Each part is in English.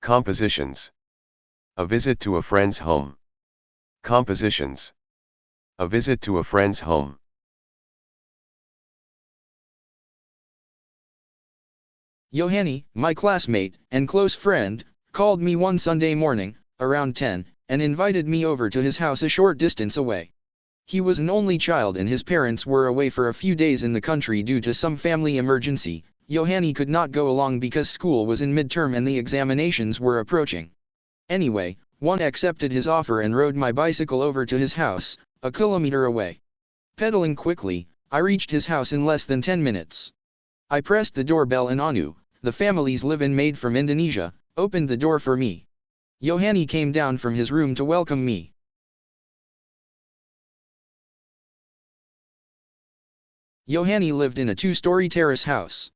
Compositions. A visit to a friend's home. Compositions. A visit to a friend's home. Yohani, my classmate and close friend, called me one Sunday morning, around 10, and invited me over to his house a short distance away. He was an only child and his parents were away for a few days in the country due to some family emergency. Yohani could not go along because school was in midterm and the examinations were approaching. Anyway, one accepted his offer and rode my bicycle over to his house, a kilometer away. Pedaling quickly, I reached his house in less than 10 minutes. I pressed the doorbell and Anu, the family's live-in maid from Indonesia, opened the door for me. Yohani came down from his room to welcome me. Yohani lived in a 2-story terrace house.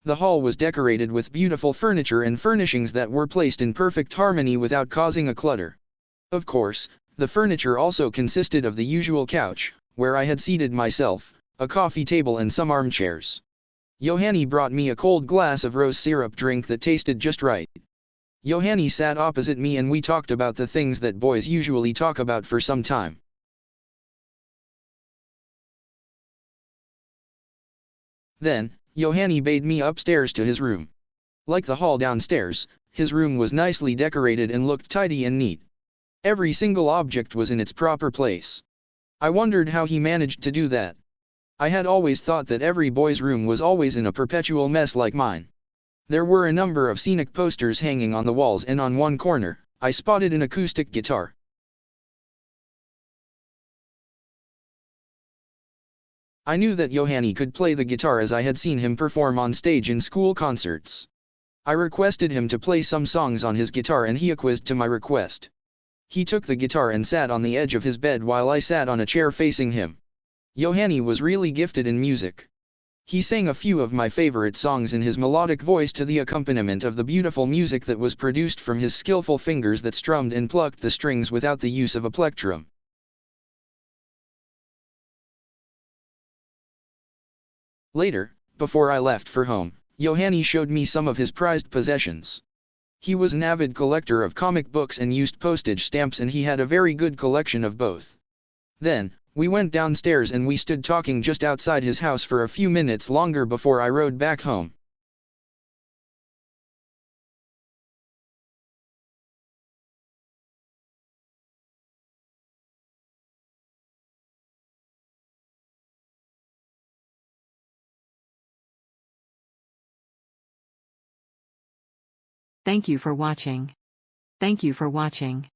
The hall was decorated with beautiful furniture and furnishings that were placed in perfect harmony without causing a clutter. Of course, the furniture also consisted of the usual couch, where I had seated myself, a coffee table and some armchairs. Yohani brought me a cold glass of rose syrup drink that tasted just right. Yohani sat opposite me and we talked about the things that boys usually talk about for some time. Then, Yohani bade me upstairs to his room. Like the hall downstairs, his room was nicely decorated and looked tidy and neat. Every single object was in its proper place. I wondered how he managed to do that. I had always thought that every boy's room was always in a perpetual mess like mine. There were a number of scenic posters hanging on the walls and on one corner, I spotted an acoustic guitar. I knew that Yohani could play the guitar as I had seen him perform on stage in school concerts. I requested him to play some songs on his guitar and he acquiesced to my request. He took the guitar and sat on the edge of his bed while I sat on a chair facing him. Yohani was really gifted in music. He sang a few of my favorite songs in his melodic voice to the accompaniment of the beautiful music that was produced from his skillful fingers that strummed and plucked the strings without the use of a plectrum. Later, before I left for home, Yohani showed me some of his prized possessions. He was an avid collector of comic books and used postage stamps and he had a very good collection of both. Then, we went downstairs and we stood talking just outside his house for a few minutes longer before I rode back home. Thank you for watching. Thank you for watching.